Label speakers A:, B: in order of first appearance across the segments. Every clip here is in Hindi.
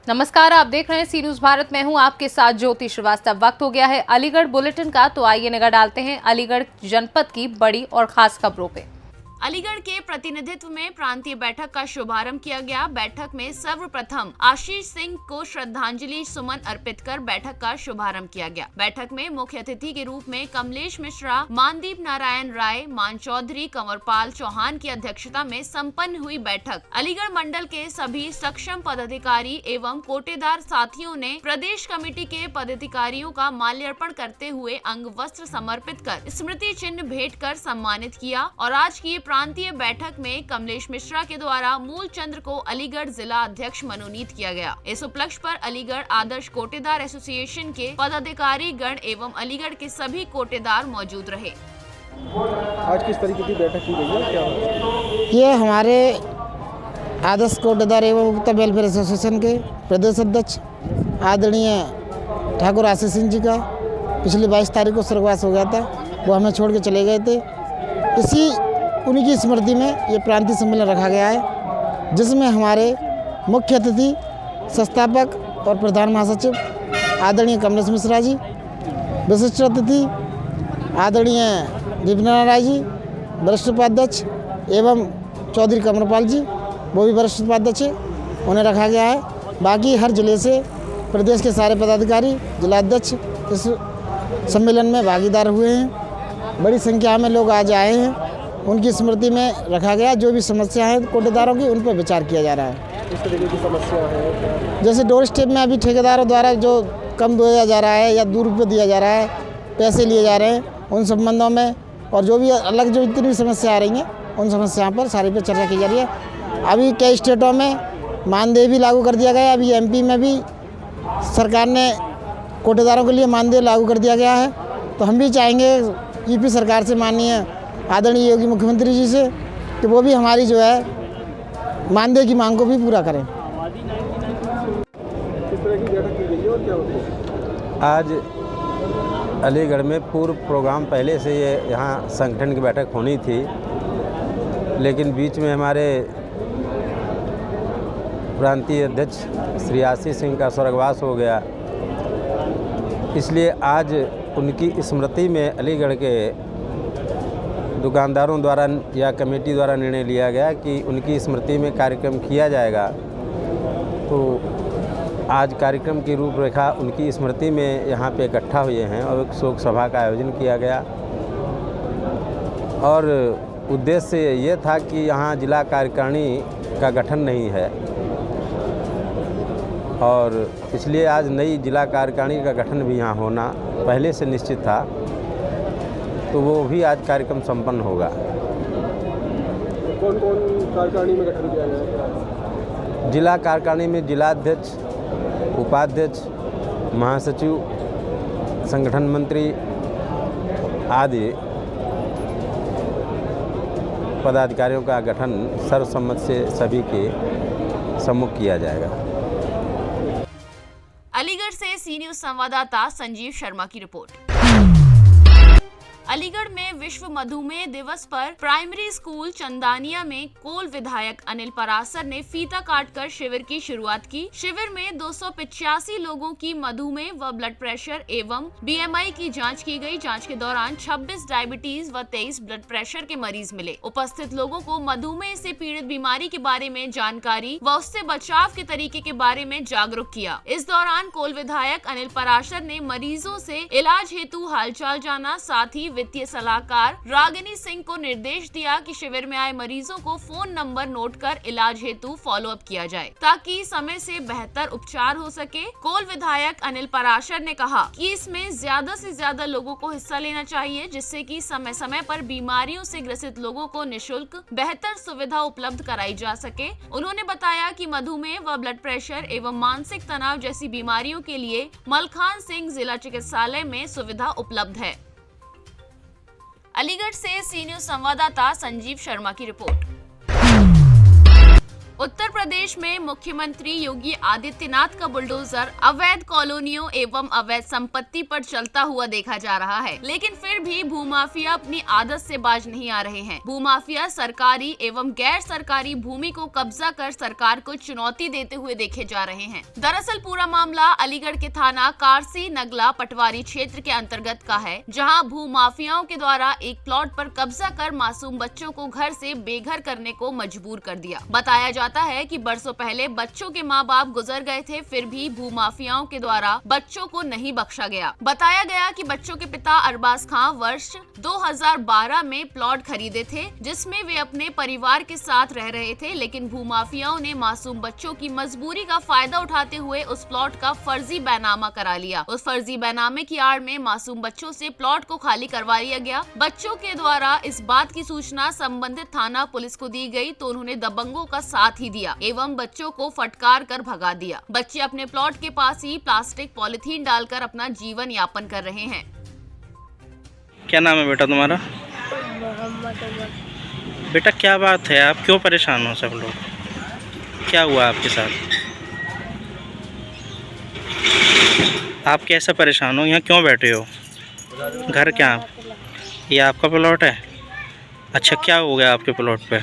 A: नमस्कार, आप देख रहे हैं सी न्यूज भारत। मैं हूं आपके साथ ज्योति श्रीवास्तव। वक्त हो गया है अलीगढ़ बुलेटिन का, तो आइए नजर डालते हैं अलीगढ़ जनपद की बड़ी और खास खबरों पे।
B: अलीगढ़ के प्रतिनिधित्व में प्रांतीय बैठक का शुभारंभ किया गया। बैठक में सर्वप्रथम आशीष सिंह को श्रद्धांजलि सुमन अर्पित कर बैठक का शुभारंभ किया गया। बैठक में मुख्य अतिथि के रूप में कमलेश मिश्रा, मानदीप नारायण राय, मान चौधरी, कंवरपाल चौहान की अध्यक्षता में संपन्न हुई बैठक अलीगढ़ मंडल के सभी सक्षम पदाधिकारी एवं कोटेदार साथियों ने प्रदेश कमेटी के पदाधिकारियों का माल्यार्पण करते हुए अंग वस्त्र समर्पित कर स्मृति चिन्ह भेंट कर सम्मानित किया। और आज की प्रांतीय बैठक में कमलेश मिश्रा के द्वारा मूल चंद्र को अलीगढ़ जिला अध्यक्ष मनोनीत किया गया। इस उपलक्ष्य पर अलीगढ़ आदर्श कोटेदार एसोसिएशन के पदाधिकारी गण एवं अलीगढ़ के सभी कोटेदार मौजूद रहे।
C: आज किस तरीके की बैठक की गई है, क्या
D: ये हमारे आदर्श कोटेदार एवं उपभोक्ता वेलफेयर एसोसिएशन के प्रदेश अध्यक्ष आदरणीय ठाकुर आशीष सिंह जी का पिछली 22 तारीख को स्वर्गवास हो गया था। वो हमें छोड़ के चले गए थे। इसी उन्हीं की स्मृति में ये प्रांतीय सम्मेलन रखा गया है, जिसमें हमारे मुख्य अतिथि संस्थापक और प्रधान महासचिव आदरणीय कमलेश मिश्रा जी, विशिष्ट अतिथि आदरणीय विपिन राय जी, वरिष्ठ उपाध्यक्ष एवं चौधरी कंवरपाल जी, वो भी वरिष्ठ उपाध्यक्ष है, उन्हें रखा गया है। बाकी हर जिले से प्रदेश के सारे पदाधिकारी, जिलाध्यक्ष इस सम्मेलन में भागीदार हुए हैं। बड़ी संख्या में लोग आज आए हैं। उनकी स्मृति में रखा गया। जो भी समस्या है कोटेदारों की, उन पर विचार किया जा रहा है।
C: किस तरीके की समस्या है?
D: जैसे डोर स्टेप में अभी ठेकेदारों द्वारा जो कम दिया जा रहा है या दूर पे दिया जा रहा है, पैसे लिए जा रहे हैं, उन संबंधों में, और जो भी अलग जो जितनी भी समस्या आ रही हैं, उन समस्याओं पर सारी पर चर्चा की जा रही है। अभी कई स्टेटों में मानदेय भी लागू कर दिया गया है। अभी MP में भी सरकार ने कोटेदारों के लिए मानदेय लागू कर दिया गया है। तो हम भी चाहेंगे UP सरकार से, माननीय आदरणीय योगी मुख्यमंत्री जी से, कि वो भी हमारी जो है मानदेय की मांग को भी पूरा करें।
C: किस तरह की बैठक की गई है और क्या होती है?
E: आज अलीगढ़ में पूर्व प्रोग्राम पहले से ये यहाँ संगठन की बैठक होनी थी, लेकिन बीच में हमारे प्रांतीय अध्यक्ष श्री आशीष सिंह का स्वर्गवास हो गया। इसलिए आज उनकी स्मृति में अलीगढ़ के दुकानदारों द्वारा या कमेटी द्वारा निर्णय लिया गया कि उनकी स्मृति में कार्यक्रम किया जाएगा। तो आज कार्यक्रम की रूपरेखा उनकी स्मृति में यहाँ पे इकट्ठा हुए हैं और एक शोक सभा का आयोजन किया गया। और उद्देश्य ये था कि यहाँ जिला कार्यकारिणी का गठन नहीं है, और इसलिए आज नई जिला कार्यकारिणी का गठन भी यहाँ होना पहले से निश्चित था। तो वो भी आज कार्यक्रम संपन्न होगा।
C: कौन कौन कार्यकारिणी में गठन किया गया?
E: जिला कार्यकारिणी में जिलाध्यक्ष, उपाध्यक्ष, महासचिव, संगठन मंत्री आदि पदाधिकारियों का गठन सर्वसम्मत से सभी के सम्मुख किया जाएगा।
B: अलीगढ़ से सी न्यूज संवाददाता संजीव शर्मा की रिपोर्ट। अलीगढ़ में विश्व मधुमेह दिवस पर प्राइमरी स्कूल चंदानिया में कोल विधायक अनिल परासर ने फीता काटकर शिविर की शुरुआत की। शिविर में 285 लोगों की मधुमेह व ब्लड प्रेशर एवं BMI की जांच की गई। जांच के दौरान 26 डायबिटीज व 23 ब्लड प्रेशर के मरीज मिले। उपस्थित लोगों को मधुमेह से पीड़ित बीमारी के बारे में जानकारी व उससे बचाव के तरीके के बारे में जागरूक किया। इस दौरान कोल विधायक अनिल परासर ने मरीजों से इलाज हेतु हालचाल जाना, साथ ही वित्तीय सलाहकार रागिनी सिंह को निर्देश दिया कि शिविर में आए मरीजों को फोन नंबर नोट कर इलाज हेतु फॉलो अप किया जाए, ताकि समय से बेहतर उपचार हो सके। कोल विधायक अनिल परासर ने कहा कि इसमें ज्यादा से ज्यादा लोगों को हिस्सा लेना चाहिए, जिससे कि समय समय पर बीमारियों से ग्रसित लोगों को निःशुल्क बेहतर सुविधा उपलब्ध कराई जा सके। उन्होंने बताया कि मधुमेह व ब्लड प्रेशर एवं मानसिक तनाव जैसी बीमारियों के लिए मलखान सिंह जिला चिकित्सालय में सुविधा उपलब्ध है। अलीगढ़ से सी न्यूज संवाददाता संजीव शर्मा की रिपोर्ट। उत्तर प्रदेश में मुख्यमंत्री योगी आदित्यनाथ का बुलडोजर अवैध कॉलोनियों एवं अवैध संपत्ति पर चलता हुआ देखा जा रहा है, लेकिन फिर भी भूमाफिया अपनी आदत से बाज नहीं आ रहे हैं। भूमाफिया सरकारी एवं गैर सरकारी भूमि को कब्जा कर सरकार को चुनौती देते हुए देखे जा रहे हैं। दरअसल पूरा मामला अलीगढ़ के थाना कारसी नगला पटवारी क्षेत्र के अंतर्गत का है, जहां भूमाफियाओं के द्वारा एक प्लॉट पर कब्जा कर मासूम बच्चों को घर से बेघर करने को मजबूर कर दिया। बताया जाता है कि बरसों पहले बच्चों के माँ बाप गुजर गए थे, फिर भी भूमाफियाओं के द्वारा बच्चों को नहीं बख्शा गया। बताया गया कि बच्चों के पिता अरबाज खान वर्ष 2012 में प्लॉट खरीदे थे, जिसमें वे अपने परिवार के साथ रह रहे थे, लेकिन भूमाफियाओं ने मासूम बच्चों की मजबूरी का फायदा उठाते हुए उस प्लॉट का फर्जी बैनामा करा लिया। उस फर्जी बैनामे की आड़ में मासूम बच्चों से प्लॉट को खाली करवा लिया गया। बच्चों के द्वारा इस बात की सूचना संबंधित थाना पुलिस को दी गई तो उन्होंने दबंगों का साथ ही दिया एवं बच्चों को फटकार कर भगा दिया। बच्चे अपने प्लॉट के पास ही प्लास्टिक पॉलिथीन डालकर अपना जीवन यापन कर रहे हैं।
F: क्या नाम है बेटा तुम्हारा? बेटा क्या बात है, आप क्यों परेशान हो सब लोग? क्या हुआ आपके साथ? आप कैसे परेशान हो? यहाँ क्यों बैठे हो? घर क्या? ये आपका प्लॉट है? अच्छा, क्या हो गया आपके प्लॉट पे?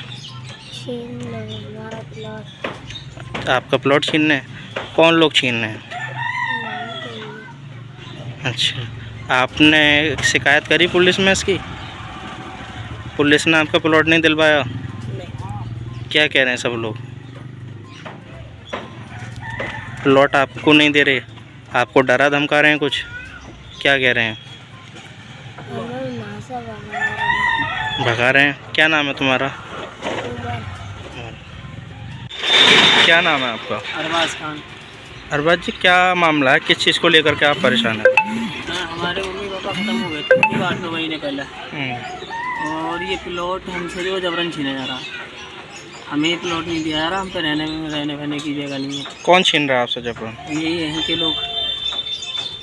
F: आपका प्लॉट छीनने? कौन लोग छीनने हैं? अच्छा, आपने शिकायत करी पुलिस में इसकी? पुलिस ने आपका प्लॉट नहीं दिलवाया? क्या कह रहे हैं सब लोग? प्लॉट आपको नहीं दे रहे, आपको डरा धमका रहे हैं कुछ? क्या कह रहे हैं? भगा रहे हैं? क्या नाम है तुम्हारा? क्या नाम है आपका?
G: अरबाज खान।
F: अरबाज जी, क्या मामला है? किस चीज़ को लेकर के आप परेशान हैं?
G: हमारे मम्मी पापा ख़त्म हो गए थे 8-9 महीने पहले, और ये प्लॉट हमसे जो जबरन छीना जा रहा। हमें प्लॉट नहीं दिया जा रहा, हम पे रहने बहने की जगह नहीं है।
F: कौन छीन रहा है आपसे जबरन?
G: यही यहीं के लोग।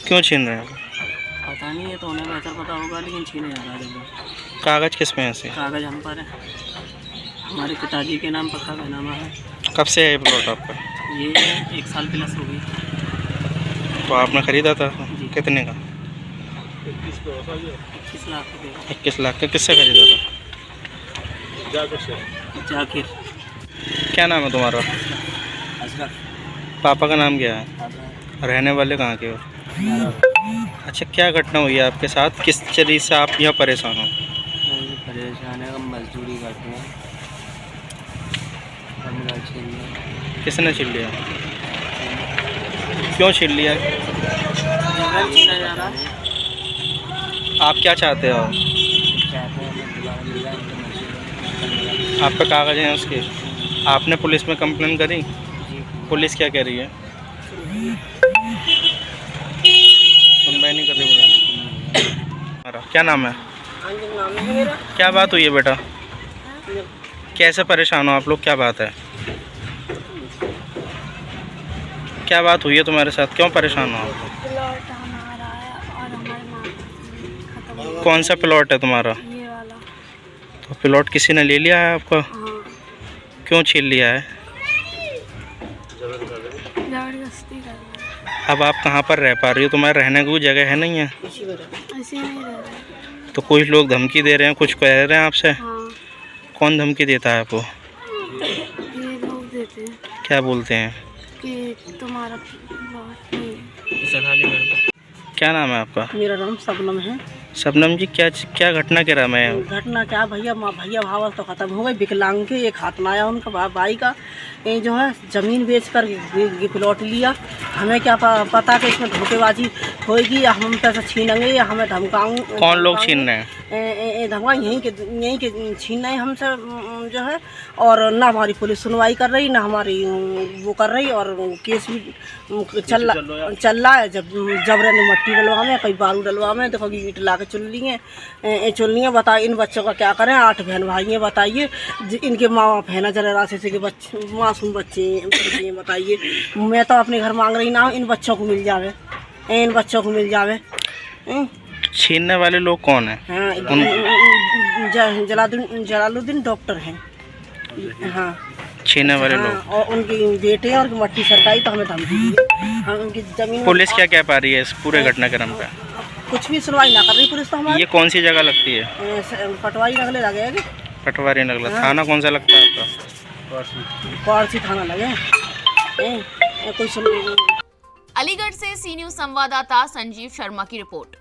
F: क्यों छीन रहे हैं?
G: पता नहीं है, तो उन्हें बेहतर पता होगा, लेकिन छीने जा रहा है जबरन।
F: कागज़ किस में है ऐसे?
G: कागज़ हम पर है, हमारे पिताजी के नाम पक्का बैनामा है।
F: कब से है ये प्लॉट आपका?
G: ये 1 साल प्लस हो गई।
F: तो आपने ख़रीदा था? कितने का?
G: 21 लाख रुपये।
F: 21 लाख का? किससे खरीदा था?
G: जाकिर।
F: क्या नाम है तुम्हारा?
G: अशरफ।
F: पापा का नाम क्या है? रहने वाले कहाँ के हो? अच्छा, क्या घटना हुई है आपके साथ? किस चीज़ से आप यहाँ परेशान हो?
G: परेशान है, हम मजदूरी करते हैं।
F: किसने छीन लिया? क्यों छीन लिया?
G: जबरन छीना जा रहा है।
F: आप क्या चाहते हो? आप पे कागज़ हैं उसके? आपने पुलिस में कंप्लेन करी? पुलिस क्या कह रही है? सुनवाई नहीं कर रही। बोला क्या नाम है? क्या बात हुई है बेटा? कैसे परेशान हो आप लोग? क्या बात है? क्या बात हुई है तुम्हारे साथ? क्यों परेशान हो आप?
H: प्लॉट हमारा है और हमारे माँ खत्म हो
F: कौन सा प्लॉट है तुम्हारा?
H: गया, ये वाला।
F: तो प्लॉट किसी ने ले लिया है आपका?
H: हाँ,
F: क्यों छीन लिया है?
H: जबरदस्ती कर रहा है।
F: अब आप कहाँ पर रह पा रही हो? तुम्हारे रहने की कोई जगह है नहीं है?
H: ऐसे नहीं रह रहा।
F: तो कुछ लोग धमकी दे रहे हैं, कुछ कह रहे हैं आपसे?
H: हाँ,
F: कौन धमकी देता है आपको?
H: ये लोग देते हैं
F: क्या बोलते हैं?
H: कि तुम्हारा प्लॉट नहीं है।
G: इसे खाली कर दो।
F: क्या नाम है आपका?
G: मेरा नाम शबनम है।
F: शबनम जी, क्या घटना कह रहा मैं?
G: घटना क्या भैया, भैया भाव तो ख़त्म हो गई। विकलांग के एक हाथ में आया उनका भाई का, ये जो है ज़मीन बेच कर ये प्लॉट लिया। हमें क्या पता कि इसमें धोखेबाजी होएगी या हम पैसा छीनेंगे या हमें धमकाएंगे।
F: कौन लोग छीन रहे हैं?
G: धमका यहीं के छीन रहे हमसे जो है, और ना हमारी पुलिस सुनवाई कर रही, ना हमारी वो कर रही, और केस भी चल रहा है। जब जबरन मट्टी डलवा में, कहीं बालू डलवा में, तो कभी ईंट ला के चुन लिए। बताइए इन बच्चों का क्या करें? 8 बहन भाई हैं, बताइए। इनके माँ बाप है ना जरा रास्ते से के बच्चे, मासूम बच्चे हैं, बताइए। मैं तो अपने घर मांग रही ना हूँ, इन बच्चों को मिल जावे, इन बच्चों को मिल जावे।
F: छीनने वाले लोग कौन हैं?
G: हाँ, जलालुद्दीन डॉक्टर हैं। हाँ,
F: छीनने वाले
G: हाँ,
F: लोग।
G: और उनकी बेटे और मट्टी सरकाई तो हमें धमकी दी। हम उनकी जमीन
F: पुलिस क्या कह पा रही है इस पूरे घटनाक्रम पे?
G: कुछ भी सुनवाई ना कर रही पुलिस तो हमारी।
F: ये कौन सी जगह लगती है?
G: पटवारी नगले लगे हैं,
F: पटवारी नगला। थाना कौन सा लगता है आपका?
G: कौड़सी थाना लगे कोई सुन।
B: अलीगढ़ से सी न्यूज संवाददाता संजीव शर्मा की रिपोर्ट।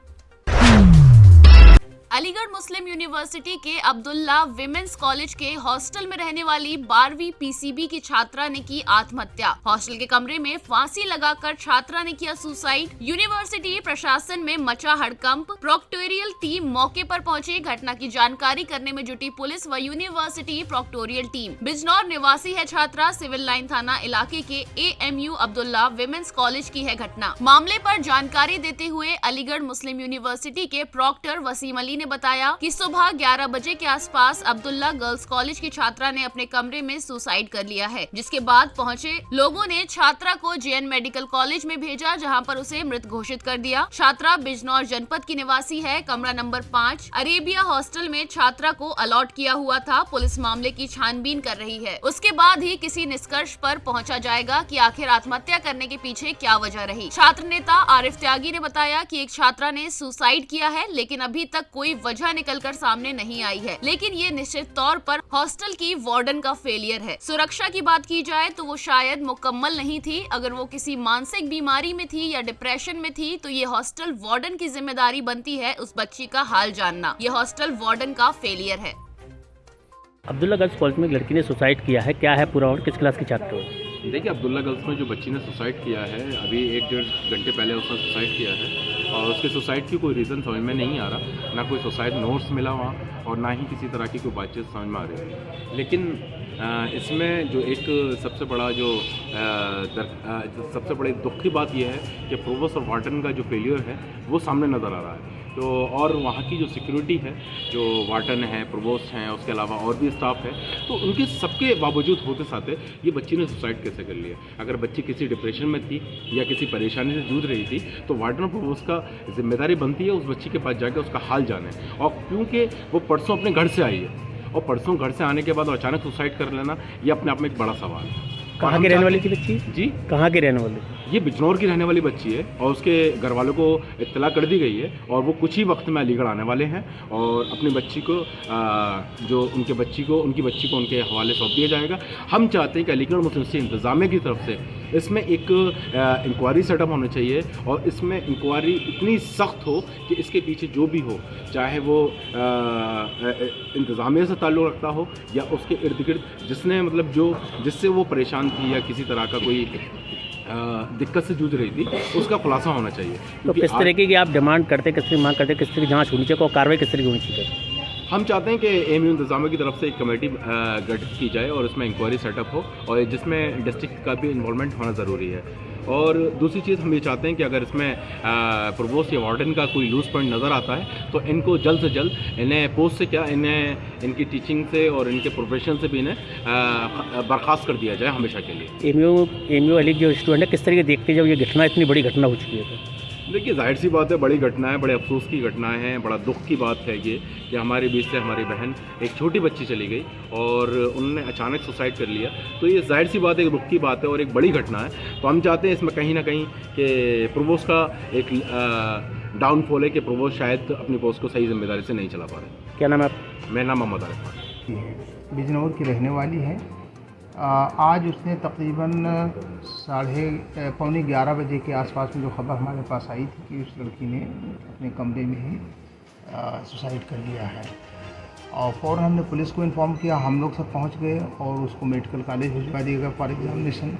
B: अलीगढ़ मुस्लिम यूनिवर्सिटी के अब्दुल्ला विमेंस कॉलेज के हॉस्टल में रहने वाली 12वीं पीसीबी की छात्रा ने की आत्महत्या। हॉस्टल के कमरे में फांसी लगाकर छात्रा ने किया सुसाइड। यूनिवर्सिटी प्रशासन में मचा हड़कंप। प्रोक्टोरियल टीम मौके पर पहुंची। घटना की जानकारी करने में जुटी पुलिस व यूनिवर्सिटी प्रोक्टोरियल टीम। बिजनौर निवासी है छात्रा। सिविल लाइन थाना इलाके के AMU अब्दुल्ला विमेंस कॉलेज की है घटना। मामले पर जानकारी देते हुए अलीगढ़ मुस्लिम यूनिवर्सिटी के प्रॉक्टर वसीम अली ने बताया कि सुबह 11 बजे के आसपास अब्दुल्ला गर्ल्स कॉलेज की छात्रा ने अपने कमरे में सुसाइड कर लिया है, जिसके बाद पहुंचे लोगों ने छात्रा को JN मेडिकल कॉलेज में भेजा, जहां पर उसे मृत घोषित कर दिया। छात्रा बिजनौर जनपद की निवासी है। कमरा नंबर 5 अरेबिया हॉस्टल में छात्रा को अलॉट किया हुआ था। पुलिस मामले की छानबीन कर रही है। उसके बाद ही किसी निष्कर्ष पर पहुंचा जाएगा कि आखिर आत्महत्या करने के पीछे क्या वजह रही। छात्र नेता आरिफ त्यागी ने बताया कि एक छात्रा ने सुसाइड किया है, लेकिन अभी तक कोई वजह निकलकर सामने नहीं आई है, लेकिन ये निश्चित तौर पर हॉस्टल की वार्डन का फेलियर है। सुरक्षा की बात की जाए तो वो शायद मुकम्मल नहीं थी। अगर वो किसी मानसिक बीमारी में थी या डिप्रेशन में थी तो ये हॉस्टल वार्डन की जिम्मेदारी बनती है उस बच्ची का हाल जानना। ये हॉस्टल वार्डन का फेलियर है।
I: अब्दुल्ला गर्ल्स कॉलेज में एक लड़की ने सुसाइड किया है, क्या है पूरा और किस क्लास की छात्र हो?
J: देखिए, अब्दुल्ला गर्ल्स में जो बच्ची ने सुसाइड किया है, अभी 1-1.5 घंटे पहले उसने सुसाइड किया है और उसके सुसाइड की कोई रीज़न समझ में नहीं आ रहा। ना कोई सुसाइड नोट्स मिला वहाँ और ना ही किसी तरह की कोई बातचीत समझ में आ रही है। लेकिन इसमें जो एक सबसे बड़ा सबसे बड़ी दुख की बात यह है कि प्रोवोस्ट और वार्डन का जो फेलियर है वो सामने नज़र आ रहा है। तो और वहाँ की जो सिक्योरिटी है, जो वार्डन है, प्रोवोस्ट हैं, उसके अलावा और भी स्टाफ है, तो उनके सबके बावजूद होते साथे ये बच्ची ने सुसाइड कैसे कर लिया? अगर बच्ची किसी डिप्रेशन में थी या किसी परेशानी से जूझ रही थी तो वार्डन और प्रोवोस्ट का जिम्मेदारी बनती है उस बच्ची के पास जाकर उसका हाल जाने। और क्योंकि वो परसों अपने घर से आई है और परसों घर से आने के बाद अचानक सुसाइड कर लेना, ये अपने आप में एक बड़ा सवाल है।
I: कहाँ की रहने वाली थी बच्ची?
J: जी,
I: कहाँ की रहने वाली?
J: ये बिजनौर की रहने वाली बच्ची है और उसके घर वालों को इत्तला कर दी गई है और वो कुछ ही वक्त में अलीगढ़ आने वाले हैं और अपनी बच्ची को उनकी बच्ची को उनके हवाले सौंप दिया जाएगा। हम चाहते हैं कि अलीगढ़ मुस्लिम इंतज़ामिया की तरफ से इसमें एक इंक्वायरी सेटअप होनी चाहिए और इसमें इंक्वायरी इतनी सख्त हो कि इसके पीछे जो भी हो, चाहे वो इंतज़ामिया से ताल्लुक़ रखता हो या उसके इर्द गिर्द जिससे वो परेशान थी या किसी तरह का कोई दिक्कत से जूझ रही थी, उसका खुलासा होना चाहिए।
I: तो किस तरीके की आप डिमांड करते, किस तरह की मांग करते, किस तरह की जाँच होनी चाहिए और कार्रवाई किस तरह की होनी चाहिए?
J: हम चाहते हैं कि AMU इंतज़ामिया की तरफ से एक कमेटी गठित की जाए और उसमें इंक्वायरी सेटअप हो और जिसमें डिस्ट्रिक्ट का भी इन्वॉल्वमेंट होना ज़रूरी है। और दूसरी चीज़ हम ये चाहते हैं कि अगर इसमें प्रोवोस्ट या वार्डन का कोई लूज पॉइंट नज़र आता है तो इनको जल्द से जल्द इन्हें पोस्ट से क्या इन्हें इनकी टीचिंग से और इनके प्रोफेशन से भी इन्हें बर्खास्त कर दिया जाए हमेशा के लिए।
I: AMU अली जो स्टूडेंट है किस तरीके देखते जब ये घटना इतनी बड़ी घटना हो चुकी है?
J: देखिए, जाहिर सी बात है, बड़ी घटना है, बड़े अफसोस की घटना है, बड़ा दुख की बात है ये कि हमारे बीच से हमारी बहन एक छोटी बच्ची चली गई और उन्होंने अचानक सुसाइड कर लिया। तो ये जाहिर सी बात है, एक दुख की बात है और एक बड़ी घटना है। तो हम चाहते हैं इसमें कहीं ना कहीं कि प्रोवोस्ट का एक डाउनफॉल है कि प्रोवोस्ट शायद अपनी पोस्ट को सही जिम्मेदारी से नहीं चला पा रहे।
I: क्या नाम है आप?
J: मेरा नाम मोहम्मद आरिफ।
K: बिजनौर की रहने वाली है। आज उसने तकरीबन 11:30 बजे के आसपास में जो खबर हमारे पास आई थी कि उस लड़की ने अपने कमरे में ही सुसाइड कर लिया है और फ़ौरन हमने पुलिस को इन्फॉर्म किया। हम लोग सब पहुंच गए और उसको मेडिकल कॉलेज भिजवा दिया गया फॉर एग्जामिनेशन।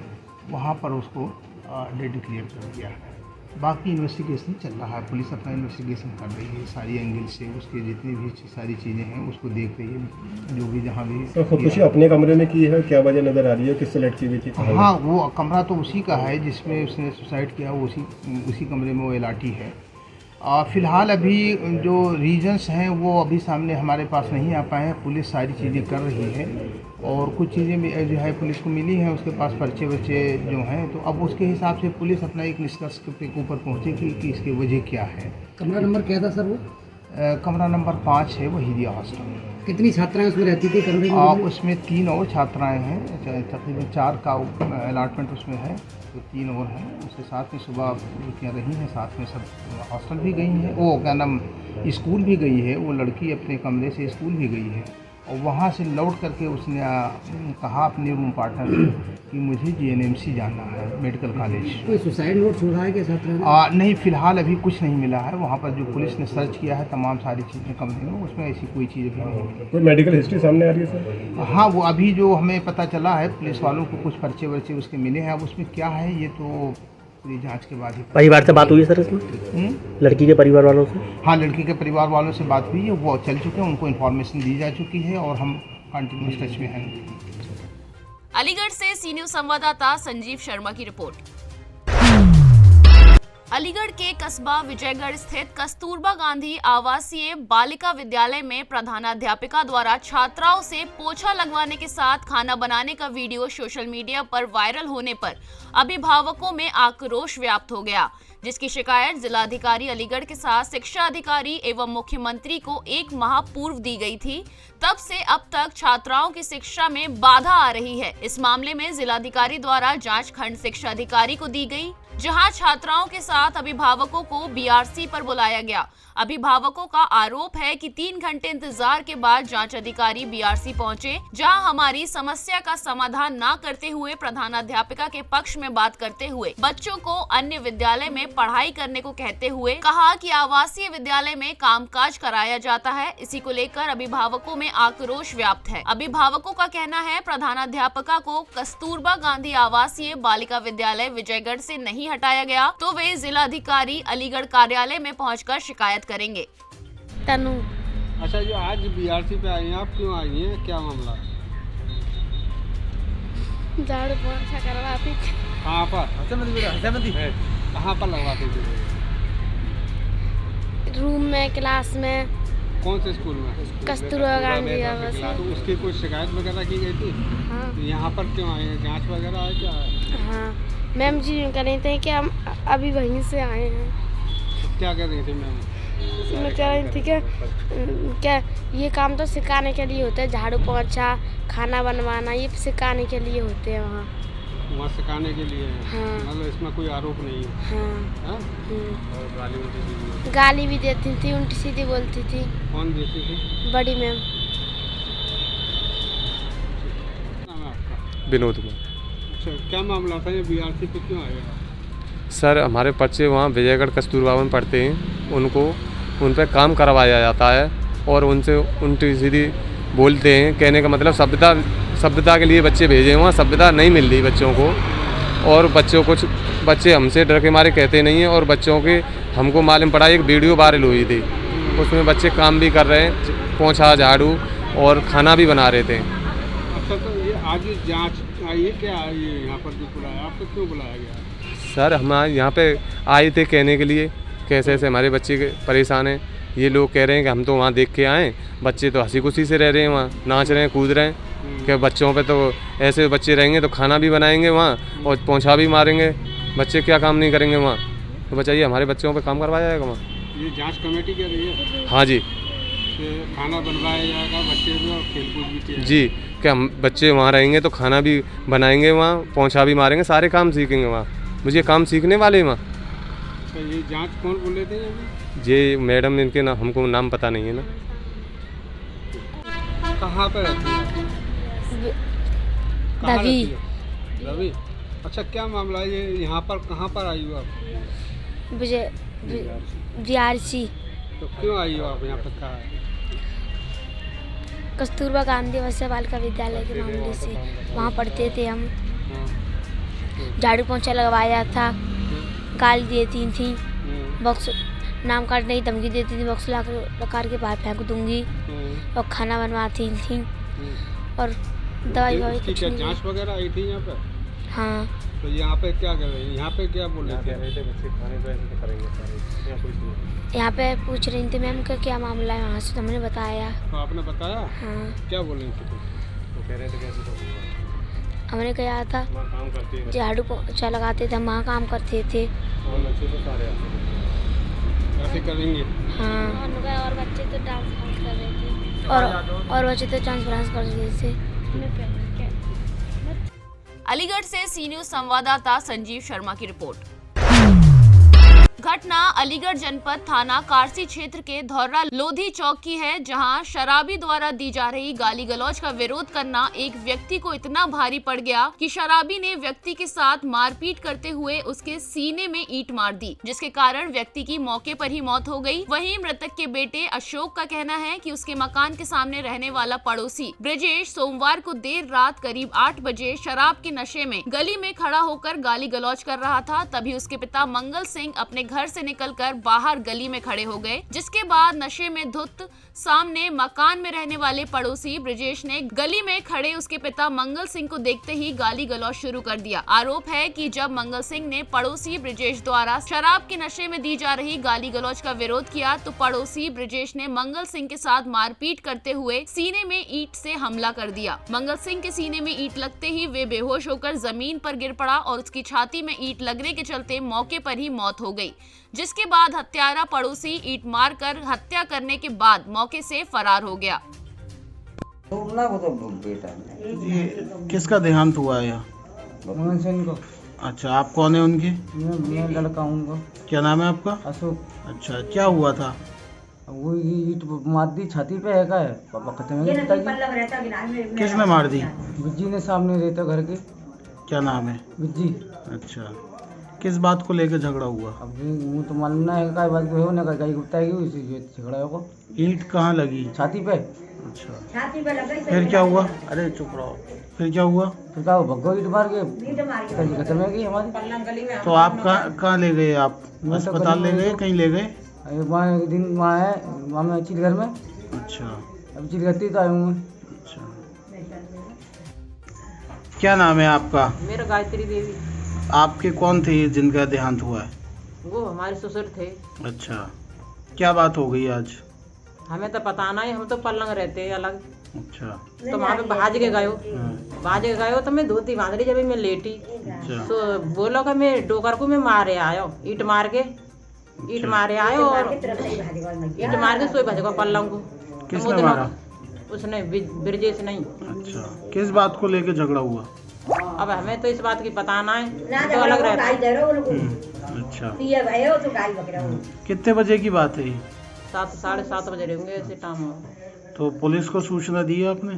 K: वहाँ पर उसको डेड डिक्लेयर कर दिया है। बाकी इन्वेस्टिगेशन चल रहा है, पुलिस अपना इन्वेस्टिगेशन कर रही है सारी एंगल से, उसके जितनी भी सारी चीज़ें हैं उसको देख रही है, जो भी जहाँ भी।
C: तो खुदकुशी अपने कमरे में की है, क्या वजह नज़र आ रही है, किससे लटकी हुई थी?
K: हाँ, वो कमरा तो उसी का है जिसमें उसने सुसाइड किया, वो उसी कमरे में वो एलाटी है। फ़िलहाल अभी जो रीजंस हैं वो अभी सामने हमारे पास नहीं आ पाए हैं। पुलिस सारी चीज़ें कर रही है और कुछ चीज़ें जो है पुलिस को मिली हैं, उसके पास पर्चे वर्चे जो हैं, तो अब उसके हिसाब से पुलिस अपना एक निष्कर्ष के ऊपर पहुँचेगी कि इसकी वजह क्या है।
D: कमरा नंबर क्या था सर? वो
K: कमरा नंबर 5 है वो हिरिया हॉस्टल।
D: कितनी छात्राएं उसमें रहती थी कमरे में?
K: उसमें 3 और छात्राएं हैं, तकरीबन 4 का अलाटमेंट उसमें है, तो 3 और हैं। उसके साथ में सुबह लड़कियाँ रही हैं, साथ में सब हॉस्टल भी गई हैं, वो क्या नाम स्कूल भी गई है। वो लड़की अपने कमरे से स्कूल भी गई है और वहाँ से लौट करके उसने कहा अपने रूम पार्टनर से कि मुझे जीएनएमसी जाना है, मेडिकल कॉलेज।
D: कोई सुसाइड नोट छोड़ा है क्या छात्रा ने?
K: नहीं, फ़िलहाल अभी कुछ नहीं मिला है। वहाँ पर जो पुलिस ने सर्च किया है तमाम सारी चीज़ें कमरे में, उसमें ऐसी कोई चीज़ अभी नहीं मिली।
C: कोई मेडिकल हिस्ट्री सामने आ रही है सर?
K: हाँ, वो अभी जो हमें पता चला है पुलिस वालों को कुछ पर्चे वर्चे उसके मिले हैं। अब उसमें क्या है ये तो पूरी जांच के बाद ही।
I: परिवार से बात हुई है सर इसमें? लड़की के परिवार वालों से?
K: हाँ, लड़की के परिवार वालों से बात हुई है, वो चल चुके हैं, उनको इन्फॉर्मेशन दी जा चुकी है और हम कंटिन्यूस टच में हैं।
B: अलीगढ़ से सी न्यूज़ संवाददाता संजीव शर्मा की रिपोर्ट। अलीगढ़ के कस्बा विजयगढ़ स्थित कस्तूरबा गांधी आवासीय बालिका विद्यालय में प्रधानाध्यापिका द्वारा छात्राओं से पोछा लगवाने के साथ खाना बनाने का वीडियो सोशल मीडिया पर वायरल होने पर अभिभावकों में आक्रोश व्याप्त हो गया, जिसकी शिकायत जिलाधिकारी अलीगढ़ के साथ शिक्षा अधिकारी एवं मुख्यमंत्री को 1 माह पूर्व दी गई थी। तब से अब तक छात्राओं की शिक्षा में बाधा आ रही है। इस मामले में जिलाधिकारी द्वारा जांच खंड शिक्षा अधिकारी को दी गई, जहां छात्राओं के साथ अभिभावकों को बीआरसी पर बुलाया गया। अभिभावकों का आरोप है कि 3 घंटे इंतजार के बाद जांच अधिकारी बीआरसी पहुंचे, जहां हमारी समस्या का समाधान न करते हुए प्रधानाध्यापिका के पक्ष में बात करते हुए बच्चों को अन्य विद्यालय में पढ़ाई करने को कहते हुए कहा कि आवासीय विद्यालय में कामकाज कराया जाता है। इसी को लेकर अभिभावकों में आक्रोश व्याप्त है। अभिभावकों का कहना है प्रधानाध्यापिका को कस्तूरबा गांधी आवासीय बालिका विद्यालय विजयगढ़ से नहीं हटाया गया तो वे जिलाधिकारी अलीगढ़ कार्यालय में पहुंचकर शिकायत करेंगे।
H: तनु।
C: अच्छा, जो आज बीआरसी पे आई हैं आप, क्यों आई हैं, क्या मामला?
H: झाड़ू पोछा करवाती थी।
C: कहाँ पर? कहाँ पर लगवाती थी?
H: रूम में, क्लास में।
C: कौन से स्कूल में?
H: कस्तूरबा गांधी आवासीय।
C: तो उसकी कोई शिकायत वगैरह की गई थी?
H: हाँ।
C: तो यहाँ पर क्यों आए हैं, जांच वगैरह है क्या?
H: हाँ, मैम जी कह रही थी कि हम अभी वहीं से आए हैं।
C: क्या कह रही थी मैम?
H: मैं कह रही थी कि क्या ये काम तो सिखाने के लिए होता है, झाड़ू पोछा, खाना बनवाना, ये सिखाने के लिए होते हैं वहाँ
C: सिखाने के लिए?
H: हाँ।
C: मतलब इसमें कोई आरोप नहीं है?
H: हाँ।
C: और
H: गाली भी देती थी, उल्टी सीधी बोलती थी।
C: कौन देती थी?
H: बड़ी मैम।
C: नाम है आपका?
L: विनोद कुमार।
C: अच्छा, क्या मामला था, ये बीआरसी पे क्यों आएगा?
L: सर, हमारे बच्चे वहाँ विजयगढ़ कस्तूरबा में पढ़ते हैं, उनको उन पर काम करवाया जाता है और उनसे उल्टी सीधी बोलते हैं। कहने का मतलब सभ्यता के लिए बच्चे भेजे, वहाँ सभ्यता नहीं मिल रही बच्चों को, और कुछ बच्चे हमसे डर के मारे कहते नहीं हैं। और बच्चों के हमको मालूम पड़ा, एक वीडियो वायरल हुई थी, उसमें बच्चे काम भी कर रहे हैं, पोछा झाड़ू और खाना भी बना रहे थे।
C: अच्छा, तो ये आज जांच आई है क्या? ये यहाँ पर जो बुलाया, आपको क्यों बुलाया गया?
L: सर, हम यहाँ पे आए थे कहने के लिए कैसे ऐसे हमारे बच्चे परेशान हैं। ये लोग कह रहे हैं कि हम तो वहाँ देख के आए, बच्चे तो हंसी खुशी से रह रहे हैं, वहाँ नाच रहे हैं, कूद रहे हैं, कि बच्चों पे तो ऐसे बच्चे रहेंगे तो खाना भी बनाएंगे वहाँ और पोछा भी मारेंगे। बच्चे क्या काम नहीं करेंगे वहाँ? तो बताइए, हमारे बच्चों पे काम करवाया जाएगा वहाँ?
C: ये जांच कमेटी कह रही है?
L: हाँ जी।
C: खाना बनवाया जाएगा बच्चे भी और खेलकूद भी किया
L: जी, क्या हम बच्चे वहाँ रहेंगे तो खाना भी बनाएंगे वहाँ, पोछा भी मारेंगे, सारे काम सीखेंगे वहाँ। मुझे काम सीखने वाले वहाँ।
C: तो ये जांच कौन बोले थे?
L: ये मैडम, इनके नाम हमको नाम पता नहीं है ना।
C: कहाँ पर रहती है?
H: रवि।
C: रवि। अच्छा, क्या मामला है, ये यहाँ पर कहाँ पर आई हो आप?
H: बीआरसी।
C: तो क्यों आई हो आप यहाँ पर? कहाँ है?
H: कस्तूरबा गांधी आवासीय बालिका विद्यालय के मामले से वहाँ पढ़ते थे हम। झाड़ू पोछा लगवाया था, गाली देती थी, बॉक्स नाम काटने की धमकी देती थी, बॉक्स ला कर के बाहर फेंक दूंगी, और खाना बनवाती थी और दवाई
C: कुछ नहीं। जांच वगैरह आई थी यहाँ पर?
H: हाँ।
C: तो यहाँ पे क्या कर रहे हैं? यहाँ पे क्या बोल रहे थे?
H: यहाँ पे पूछ रही थी मैम का क्या मामला है, वहाँ से हमने बताया।
C: तो आपने बताया?
H: हाँ।
C: क्या बोल रही थी?
L: तो कह रहे थे कैसे
H: हमने कहा था झाड़ू पोछा लगाते थे, वहाँ काम करते थे।
C: ऐसे करेंगे?
H: हाँ। और बच्चे तो डांस कर रहे थे और बच्चे तो डांस कर रहे थे।
B: अलीगढ़ से सी न्यूज संवाददाता संजीव शर्मा की रिपोर्ट। घटना अलीगढ़ जनपद थाना कारसी क्षेत्र के धौर्रा लोधी चौक की है, जहां शराबी द्वारा दी जा रही गाली गलौज का विरोध करना एक व्यक्ति को इतना भारी पड़ गया कि शराबी ने व्यक्ति के साथ मारपीट करते हुए उसके सीने में ईंट मार दी, जिसके कारण व्यक्ति की मौके पर ही मौत हो गई। वहीं मृतक के बेटे अशोक का कहना है कि उसके मकान के सामने रहने वाला पड़ोसी ब्रजेश सोमवार को देर रात करीब 8 बजे शराब के नशे में गली में खड़ा होकर गाली गलौज कर रहा था। तभी उसके पिता मंगल सिंह अपने घर से निकलकर बाहर गली में खड़े हो गए, जिसके बाद नशे में धुत सामने मकान में रहने वाले पड़ोसी ब्रजेश ने गली में खड़े उसके पिता मंगल सिंह को देखते ही गाली गलौज शुरू कर दिया। आरोप है कि जब मंगल सिंह ने पड़ोसी ब्रजेश द्वारा शराब के नशे में दी जा रही गाली गलौज का विरोध किया तो पड़ोसी ब्रजेश ने मंगल सिंह के साथ मारपीट करते हुए सीने में ईंट से हमला कर दिया। मंगल सिंह के सीने में ईंट लगते ही वे बेहोश होकर जमीन पर गिर पड़ा और उसकी छाती में ईंट लगने के चलते मौके पर ही मौत हो गई, जिसके बाद हत्यारा पड़ोसी ईंट मारकर हत्या करने के बाद मौके से फरार हो गया।
D: ये किसका देहांत हुआ है?
M: मंगल सिंह को।
D: अच्छा, आप कौन है उनके?
M: मैं लड़का हूँ उनको।
D: क्या नाम है आपका?
M: अशोक।
D: अच्छा, क्या हुआ था?
M: वो ईंट मार दी छाती पे है का है पापा खत्म है पिताजी।
D: किसने मार दी?
M: बिज्जी ने सामने रहता घर के।
D: क्या नाम है?
M: बिज्जी।
D: अच्छा, किस बात को लेकर झगड़ा हुआ?
M: अब वो तो मालूम है का बात को ना कहीं बताएगी उसी झगड़ा को।
D: ईंट कहाँ लगी?
M: छाती पे।
D: अच्छा, फिर क्या हुआ? अरे चुप रहो। फिर क्या हुआ?
M: फिर क्या भगो ईंट मार के पिताजी खत्म है हमारी।
D: तो आप कहाँ ले गए? आप अस्पताल ले गए? कहीं ले गए?
M: वहाँ एक दिन वहाँ है वहाँ में चिलघर में।
D: अच्छा,
M: अब चिलघर तो आया हूँ मैं।
D: अच्छा, क्या नाम है आपका?
N: मेरा गायत्री देवी।
D: आपके कौन थे जिनका देहांत हुआ है?
N: वो हमारे ससुर थे।
D: अच्छा, क्या बात हो गई आज?
N: हमें तो पता नहीं, हम तो पलंग रहते हैं अलग।
D: अच्छा,
N: तो वहाँ पे भाज के गयो तो मैं धोती बांध रही जब मैं लेटी।
D: अच्छा,
N: तो बोलो कि मैं डोकर को मैं मारे आयो ईंट मार के आयो और ईंट मार के सोई भजको पलंग को।
D: किसने मारा?
N: उसने ब्रजेश नहीं।
D: अच्छा, किस बात को लेकर झगड़ा हुआ?
N: अब हमें तो इस बात की पता ना है, तो अलग रहता है।
D: अच्छा, कितने बजे की बात है?
N: 7 साढ़े 7 बजे रहेंगे ऐसे टाइम हो।
D: तो पुलिस को सूचना दी आपने?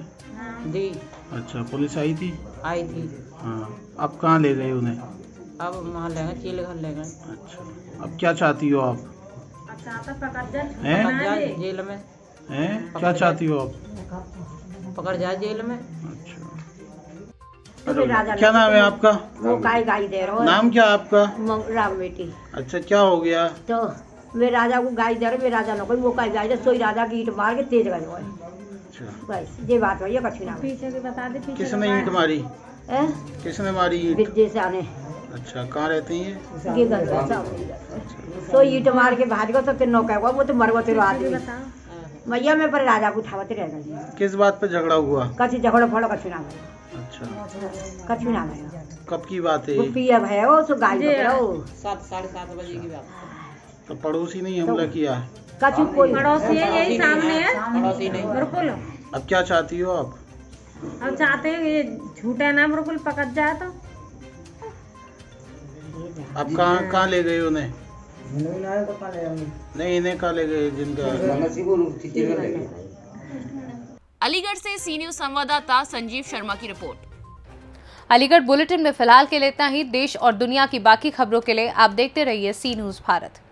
N: दी।
D: अच्छा, पुलिस आई थी?
N: आई थी।
D: हाँ, अब कहाँ ले गए उन्हें?
N: अब वहाँ ले गए, चिलघर ले गए।
D: अच्छा, अब क्या चाहती हो आप?
N: हैं? जेल में।
D: हैं? क्या चाहती हो आप?
N: पकड़ जाए जेल में।
D: अच्छा, क्या नाम है आपका?
G: वो गाय दे रहा
D: नाम क्या आपका?
G: राम बेटी।
D: अच्छा, क्या हो गया?
G: तो वे राजा को गाय दे रहे, वे राजा न कोई वो गाय दे सोई राजा की ईंट मार के तेज गए।
D: अच्छा,
G: बस ये बात हुई है, कछु ना।
H: पीछे के बता दे।
D: किसने ईंट मारी? किसने मारी ईंट?
G: विद्या से आने।
D: अच्छा, कहाँ रहती हैं?
G: तो ईंट मार के भाज गो तो फिर नौका हुआ, वो तो मरवा तेरे आदमी मैया में पर राजा को उठावते रह गए।
D: किस बात पे झगड़ा हुआ?
G: कछु झगड़ा फड़ो कछु ना।
D: अच्छा,
G: कछु ना।
D: कब की बात है?
G: पिया भय हो तो गाय पकड़ो।
N: 7 साढ़े 7 बजे की बात।
D: तो पड़ोसी ने हमला किया है?
G: कछु कोई
H: पड़ोसी है, यही सामने है।
N: पड़ोसी नहीं।
H: बिल्कुल।
D: अब क्या चाहती हो आप?
H: अब चाहते हैं ये झूठे ना बिल्कुल पकड़ जाए तो।
D: अब कहाँ ले गए उन्हें? नहीं, इन्हें कहाँ ले गए जिनका?
B: अलीगढ़ से सी न्यूज संवाददाता संजीव शर्मा की रिपोर्ट।
A: अलीगढ़ बुलेटिन में फिलहाल के लिए इतना ही। देश और दुनिया की बाकी खबरों के लिए आप देखते रहिए सी न्यूज भारत।